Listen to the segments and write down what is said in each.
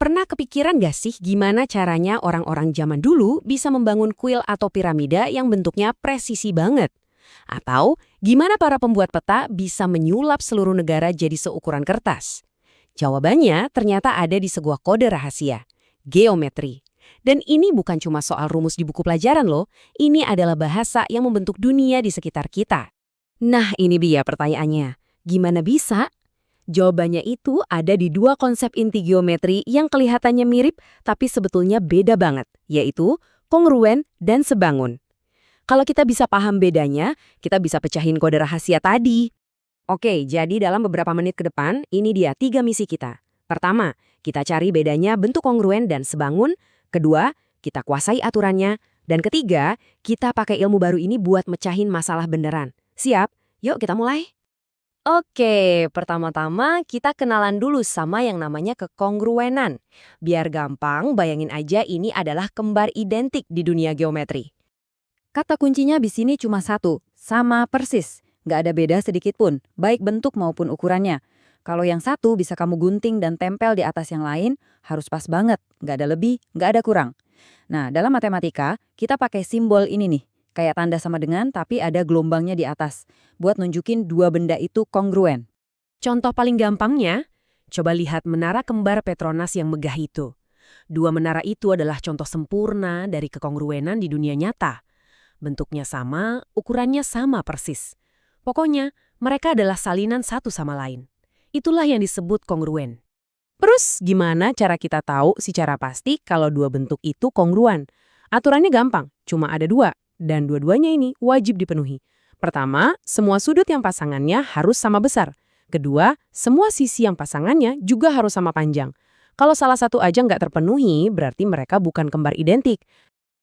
Pernah kepikiran gak sih gimana caranya orang-orang zaman dulu bisa membangun kuil atau piramida yang bentuknya presisi banget? Atau gimana para pembuat peta bisa menyulap seluruh negara jadi seukuran kertas? Jawabannya ternyata ada di sebuah kode rahasia, geometri. Dan ini bukan cuma soal rumus di buku pelajaran loh, ini adalah bahasa yang membentuk dunia di sekitar kita. Nah ini dia pertanyaannya, gimana bisa? Jawabannya itu ada di dua konsep inti geometri yang kelihatannya mirip tapi sebetulnya beda banget, yaitu kongruen dan sebangun. Kalau kita bisa paham bedanya, kita bisa pecahin kode rahasia tadi. Oke, jadi dalam beberapa menit ke depan, ini dia 3 misi kita. Pertama, kita cari bedanya bentuk kongruen dan sebangun. Kedua, kita kuasai aturannya. Dan ketiga, kita pakai ilmu baru ini buat mecahin masalah beneran. Siap? Yuk kita mulai. Oke, pertama-tama kita kenalan dulu sama yang namanya kekongruenan. Biar gampang, bayangin aja ini adalah kembar identik di dunia geometri. Kata kuncinya di sini cuma satu, sama persis. Nggak ada beda sedikit pun, baik bentuk maupun ukurannya. Kalau yang satu bisa kamu gunting dan tempel di atas yang lain, harus pas banget, nggak ada lebih, nggak ada kurang. Nah, dalam matematika, kita pakai simbol ini nih. Kayak tanda sama dengan, tapi ada gelombangnya di atas. Buat nunjukin dua benda itu kongruen. Contoh paling gampangnya, coba lihat menara kembar Petronas yang megah itu. Dua menara itu adalah contoh sempurna dari kekongruenan di dunia nyata. Bentuknya sama, ukurannya sama persis. Pokoknya, mereka adalah salinan satu sama lain. Itulah yang disebut kongruen. Terus, gimana cara kita tahu secara pasti kalau dua bentuk itu kongruen? Aturannya gampang, cuma ada dua. Dan dua-duanya ini wajib dipenuhi. Pertama, semua sudut yang pasangannya harus sama besar. Kedua, semua sisi yang pasangannya juga harus sama panjang. Kalau salah satu aja nggak terpenuhi, berarti mereka bukan kembar identik.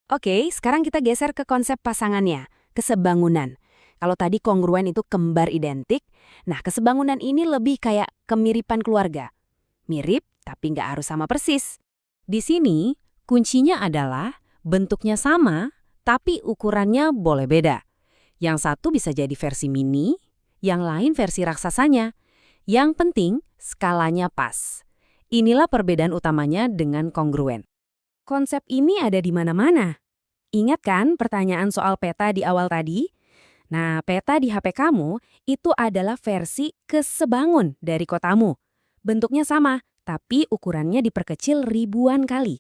Oke, sekarang kita geser ke konsep pasangannya, kesebangunan. Kalau tadi kongruen itu kembar identik, nah kesebangunan ini lebih kayak kemiripan keluarga. Mirip, tapi nggak harus sama persis. Di sini, kuncinya adalah bentuknya sama, tapi ukurannya boleh beda. Yang satu bisa jadi versi mini, yang lain versi raksasanya. Yang penting, skalanya pas. Inilah perbedaan utamanya dengan kongruen. Konsep ini ada di mana-mana. Ingat kan pertanyaan soal peta di awal tadi? Nah, peta di HP kamu itu adalah versi kesebangun dari kotamu. Bentuknya sama, tapi ukurannya diperkecil ribuan kali.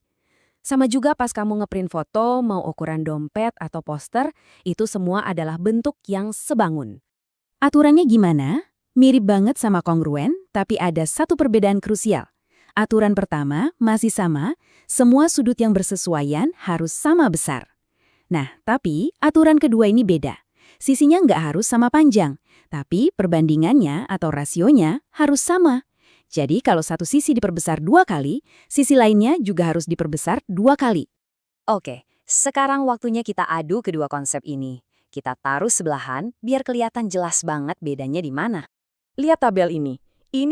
Sama juga pas kamu ngeprint foto, mau ukuran dompet atau poster, itu semua adalah bentuk yang sebangun. Aturannya gimana? Mirip banget sama kongruen, tapi ada satu perbedaan krusial. Aturan pertama masih sama, semua sudut yang bersesuaian harus sama besar. Nah, tapi aturan kedua ini beda. Sisinya nggak harus sama panjang, tapi perbandingannya atau rasionya harus sama. Jadi kalau satu sisi diperbesar 2 kali, sisi lainnya juga harus diperbesar 2 kali. Oke, sekarang waktunya kita adu kedua konsep ini. Kita taruh sebelahan biar kelihatan jelas banget bedanya di mana. Lihat tabel ini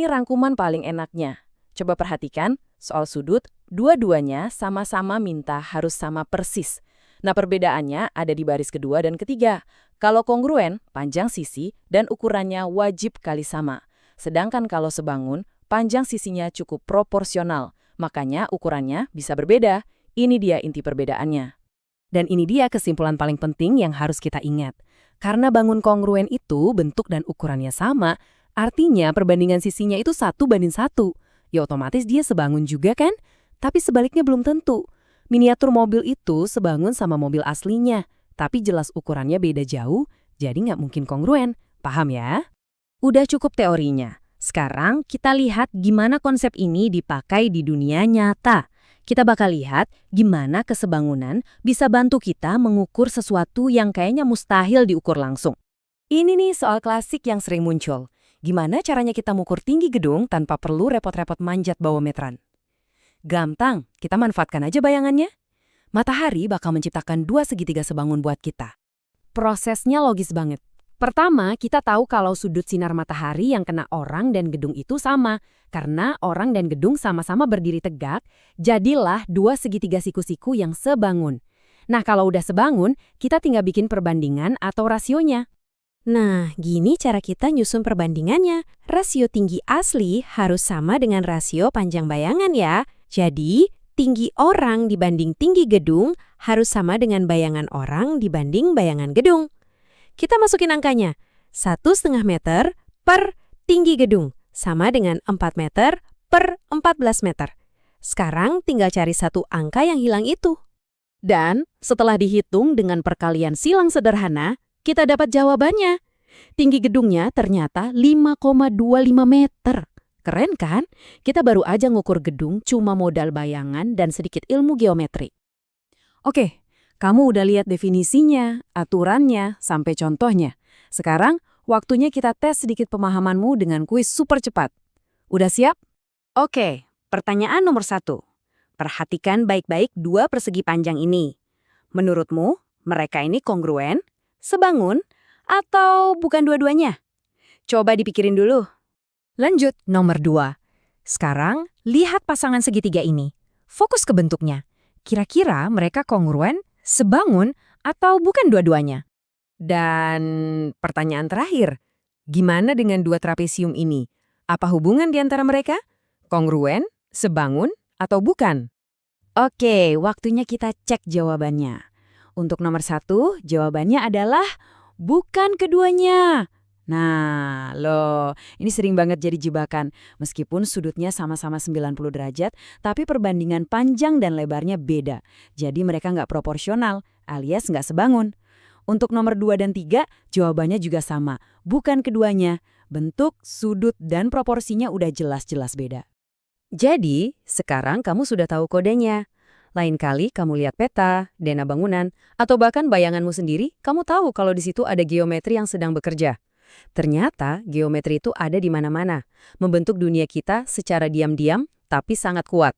rangkuman paling enaknya. Coba perhatikan, soal sudut, dua-duanya sama-sama minta harus sama persis. Nah perbedaannya ada di baris kedua dan ketiga. Kalau kongruen, panjang sisi dan ukurannya wajib kali sama. Sedangkan kalau sebangun, panjang sisinya cukup proporsional, makanya ukurannya bisa berbeda. Ini dia inti perbedaannya. Dan ini dia kesimpulan paling penting yang harus kita ingat. Karena bangun kongruen itu bentuk dan ukurannya sama, artinya perbandingan sisinya itu 1:1. Ya otomatis dia sebangun juga kan? Tapi sebaliknya belum tentu. Miniatur mobil itu sebangun sama mobil aslinya, tapi jelas ukurannya beda jauh, jadi nggak mungkin kongruen. Paham ya? Udah cukup teorinya. Sekarang kita lihat gimana konsep ini dipakai di dunia nyata. Kita bakal lihat gimana kesebangunan bisa bantu kita mengukur sesuatu yang kayaknya mustahil diukur langsung. Ini nih soal klasik yang sering muncul. Gimana caranya kita mengukur tinggi gedung tanpa perlu repot-repot manjat bawa meteran? Gampang, kita manfaatkan aja bayangannya. Matahari bakal menciptakan 2 segitiga sebangun buat kita. Prosesnya logis banget. Pertama, kita tahu kalau sudut sinar matahari yang kena orang dan gedung itu sama. Karena orang dan gedung sama-sama berdiri tegak, jadilah 2 segitiga siku-siku yang sebangun. Nah, kalau udah sebangun, kita tinggal bikin perbandingan atau rasionya. Nah, gini cara kita nyusun perbandingannya. Rasio tinggi asli harus sama dengan rasio panjang bayangan ya. Jadi, tinggi orang dibanding tinggi gedung harus sama dengan bayangan orang dibanding bayangan gedung. Kita masukin angkanya. 1,5 meter per tinggi gedung, sama dengan 4 meter per 14 meter. Sekarang tinggal cari satu angka yang hilang itu. Dan setelah dihitung dengan perkalian silang sederhana, kita dapat jawabannya. Tinggi gedungnya ternyata 5,25 meter. Keren kan? Kita baru aja ngukur gedung cuma modal bayangan dan sedikit ilmu geometri. Oke, kamu udah lihat definisinya, aturannya, sampai contohnya. Sekarang, waktunya kita tes sedikit pemahamanmu dengan kuis super cepat. Udah siap? Oke, pertanyaan nomor 1. Perhatikan baik-baik dua persegi panjang ini. Menurutmu, mereka ini kongruen, sebangun, atau bukan dua-duanya? Coba dipikirin dulu. Lanjut, nomor 2. Sekarang, lihat pasangan segitiga ini. Fokus ke bentuknya. Kira-kira mereka kongruen, sebangun, atau bukan dua-duanya? Dan pertanyaan terakhir, gimana dengan dua trapesium ini? Apa hubungan di antara mereka? Kongruen, sebangun, atau bukan? Oke, waktunya kita cek jawabannya. Untuk nomor 1, jawabannya adalah bukan keduanya. Nah, loh, ini sering banget jadi jebakan. Meskipun sudutnya sama-sama 90 derajat, tapi perbandingan panjang dan lebarnya beda. Jadi mereka nggak proporsional, alias nggak sebangun. Untuk nomor 2 dan 3, jawabannya juga sama. Bukan keduanya. Bentuk, sudut, dan proporsinya udah jelas-jelas beda. Jadi, sekarang kamu sudah tahu kodenya. Lain kali kamu lihat peta, dena bangunan, atau bahkan bayanganmu sendiri, kamu tahu kalau di situ ada geometri yang sedang bekerja. Ternyata geometri itu ada di mana-mana, membentuk dunia kita secara diam-diam tapi sangat kuat.